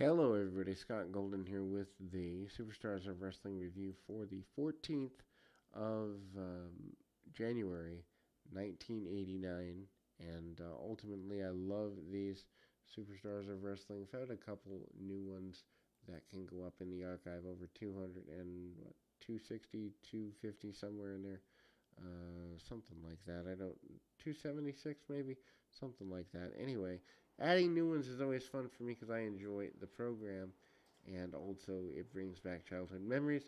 Hello, everybody. Scott Golden here with the Superstars of Wrestling review for the 14th of January, 1989. And ultimately, I love these Superstars of Wrestling. Found a couple new ones that can go up in the archive, over 200 and what, 260, 250, somewhere in there. Something like that. I don't, 276 maybe, something like that. Anyway, adding new ones is always fun for me because I enjoy the program, and also it brings back childhood memories.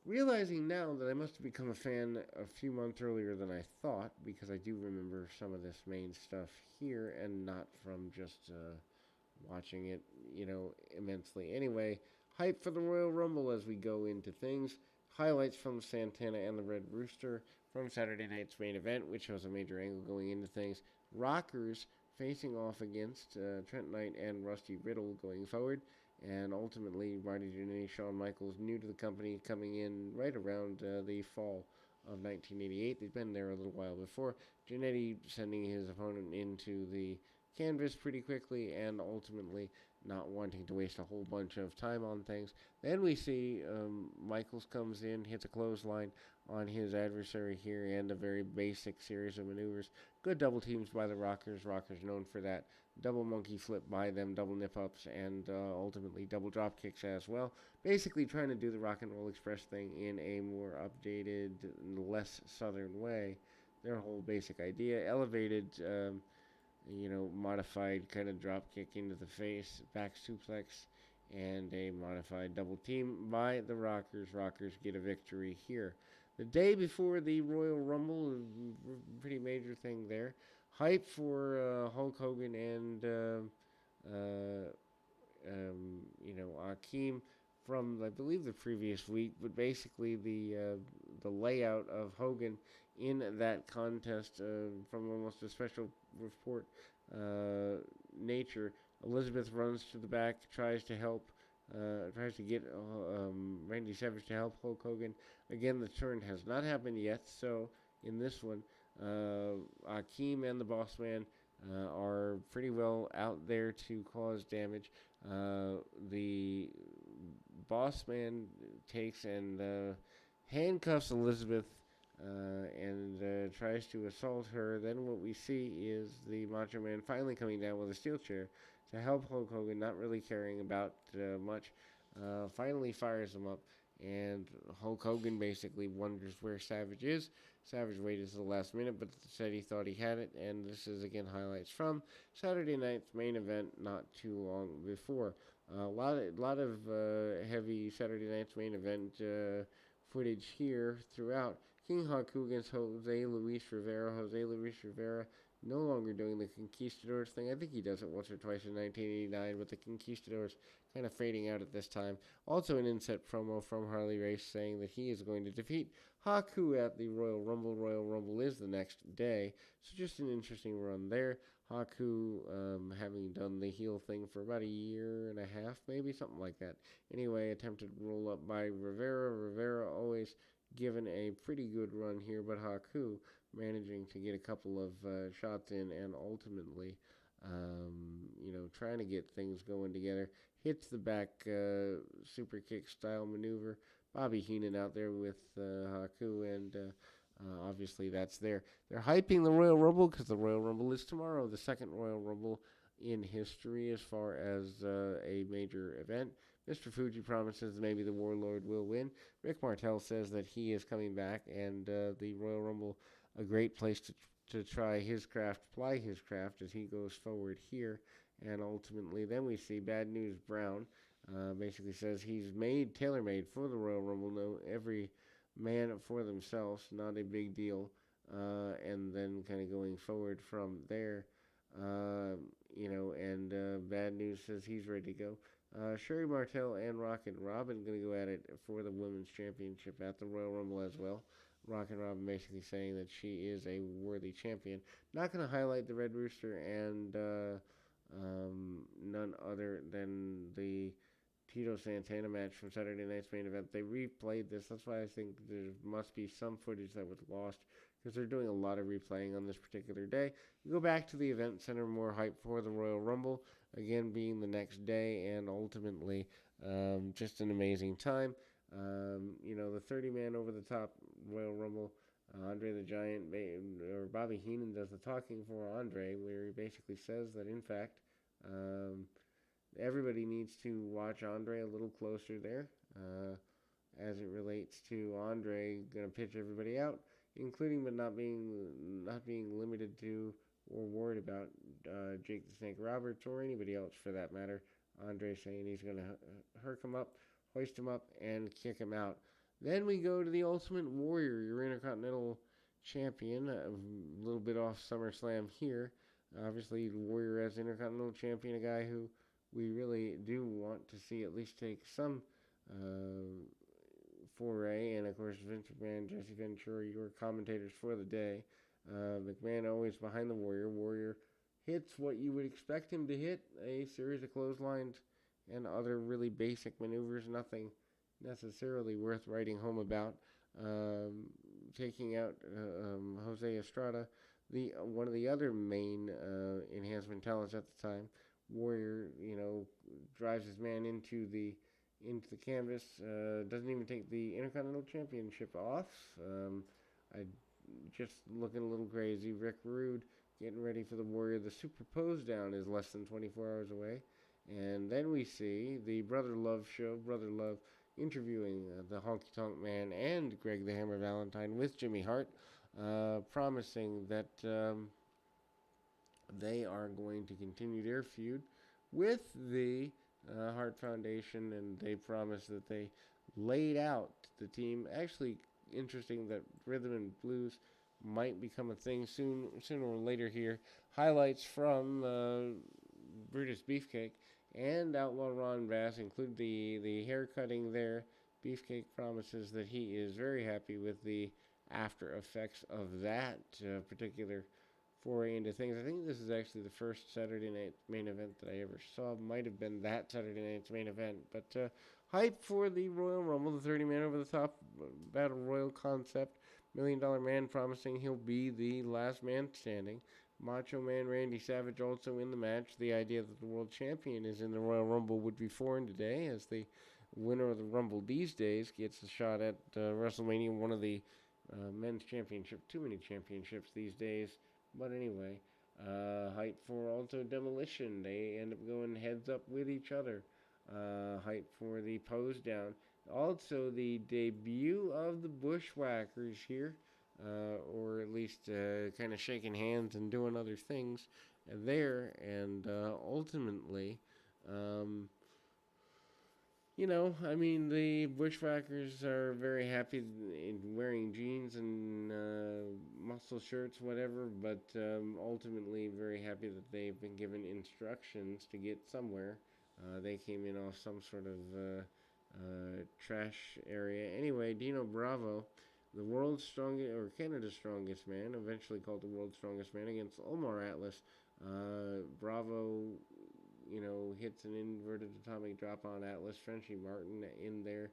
Realizing now that I must have become a fan a few months earlier than I thought, because I do remember some of this main stuff here and not from just watching it, immensely. Anyway, hype for the Royal Rumble as we go into things. Highlights from Santana and the Red Rooster from Saturday night's main event, which was a major angle going into things. Rockers facing off against Trent Knight and Rusty Riddle going forward. And ultimately, Marty Jannetty, Shawn Michaels, new to the company, coming in right around the fall of 1988. They'd been there a little while before. Jannetty sending his opponent into the canvas pretty quickly and ultimately not wanting to waste a whole bunch of time on things. Then we see Michaels comes in, hits a clothesline on his adversary here, and a very basic series of maneuvers. Good double teams by the Rockers. Rockers known for that. Double monkey flip by them, double nip ups, and ultimately double drop kicks as well. Basically, trying to do the Rock and Roll Express thing in a more updated, less southern way. Their whole basic idea, elevated modified kind of drop kick into the face, back suplex, and a modified double team by the Rockers. Rockers get a victory here. The day before the Royal Rumble, pretty major thing there. Hype for Hulk Hogan and Akeem from I believe the previous week, but basically the layout of Hogan in that contest from almost a special report nature. Elizabeth runs to the back, tries to get Randy Savage to help Hulk Hogan. Again, the turn has not happened yet, so in this one, Akeem and the Boss Man are pretty well out there to cause damage. The Boss Man takes and handcuffs Elizabeth and tries to assault her. Then what we see is the Macho Man finally coming down with a steel chair to help Hulk Hogan, not really caring about much. Finally fires him up, and Hulk Hogan basically wonders where Savage is. Savage waited to the last minute, but said he thought he had it, and this is again highlights from Saturday night's main event not too long before. A lot of heavy Saturday night's main event footage here throughout. King Haku against Jose Luis Rivera. Jose Luis Rivera no longer doing the Conquistadors thing. I think he does it once or twice in 1989, but the Conquistadors kind of fading out at this time. Also, an inset promo from Harley Race saying that he is going to defeat Haku at the Royal Rumble. Royal Rumble is the next day, so just an interesting run there. Haku having done the heel thing for about a year and a half, maybe something like that. Anyway, attempted roll up by Rivera. Rivera always given a pretty good run here, but Haku managing to get a couple of shots in and ultimately, trying to get things going together. Hits the back super kick style maneuver. Bobby Heenan out there with Haku, and obviously that's there. They're hyping the Royal Rumble because the Royal Rumble is tomorrow, the second Royal Rumble in history as far as a major event. Mr. Fuji promises maybe the Warlord will win. Rick Martel says that he is coming back, and the Royal Rumble, a great place to try his craft, ply his craft as he goes forward here. And ultimately, then we see Bad News Brown basically says he's tailor-made for the Royal Rumble. No, every man for themselves, not a big deal. And then kind of going forward from there, and Bad News says he's ready to go. Sherry Martel and Rockin' Robin going to go at it for the Women's Championship at the Royal Rumble as well. Rockin' Robin basically saying that she is a worthy champion. Not going to highlight the Red Rooster and none other than the Tito Santana match from Saturday night's main event. They replayed this. That's why I think there must be some footage that was lost because they're doing a lot of replaying on this particular day. We go back to the event center, more hype for the Royal Rumble. again being the next day, and ultimately just an amazing time. The 30 man over the top Royal Rumble. Andre the Giant, or Bobby Heenan does the talking for Andre, where he basically says that in fact um, everybody needs to watch Andre a little closer there, as it relates to Andre going to pitch everybody out, including but not being limited to or worried about Jake the Snake Roberts or anybody else for that matter. Andre saying he's going to herk him up, hoist him up, and kick him out. Then we go to the Ultimate Warrior, your Intercontinental Champion, a little bit off SummerSlam here. Obviously, Warrior as Intercontinental Champion, a guy who we really do want to see at least take some foray. And of course, Vince McMahon, Jesse Ventura, your commentators for the day. McMahon always behind the Warrior. Warrior hits what you would expect him to hit, a series of clotheslines and other really basic maneuvers, nothing necessarily worth writing home about. Taking out Jose Estrada, one of the other main enhancement talents at the time. Warrior, drives his man into the canvas. Doesn't even take the Intercontinental Championship off. I just looking a little crazy. Rick Rude getting ready for the Warrior. The Super Pose Down is less than 24 hours away. And then we see the Brother Love show, Brother Love interviewing the Honky Tonk Man and Greg the Hammer Valentine with Jimmy Hart, promising that they are going to continue their feud with the Hart Foundation, and they promised that they laid out the team. Actually, interesting that rhythm and blues might become a thing sooner or later here. Highlights from Brutus Beefcake and Outlaw Ron Bass include the hair cutting there. Beefcake promises that he is very happy with the after effects of that particular foray into things. I think this is actually the first Saturday night main event that I ever saw. Might have been that Saturday night's main event. But hype for the Royal Rumble, the 30-man over the top battle royal concept. $1 Million Man promising he'll be the last man standing. Macho Man Randy Savage also in the match. The idea that the world champion is in the Royal Rumble would be foreign today, as the winner of the Rumble these days gets a shot at WrestleMania, one of the men's championship. Too many championships these days. But anyway, hype for also Demolition. They end up going heads up with each other. Hype for the Pose Down. Also, the debut of the Bushwhackers here, or at least kind of shaking hands and doing other things there. And ultimately, the Bushwhackers are very happy in wearing jeans and muscle shirts, whatever, but ultimately very happy that they've been given instructions to get somewhere. They came in off some sort of trash area. Anyway, Dino Bravo, the world's strongest, or Canada's strongest man, eventually called the world's strongest man, against Omar Atlas. Bravo hits an inverted atomic drop on Atlas. Frenchie Martin in there,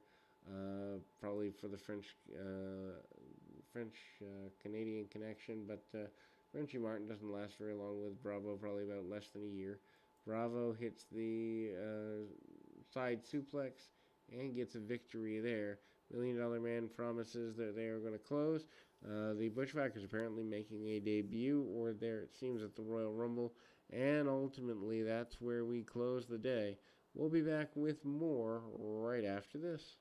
probably for the French Canadian connection, but Frenchie Martin doesn't last very long with Bravo, probably about less than a year. Bravo hits the side suplex and gets a victory there. $1 Million Man promises that they are going to close. The Bushwhackers apparently making a debut, or there it seems, at the Royal Rumble. And ultimately, that's where we close the day. We'll be back with more right after this.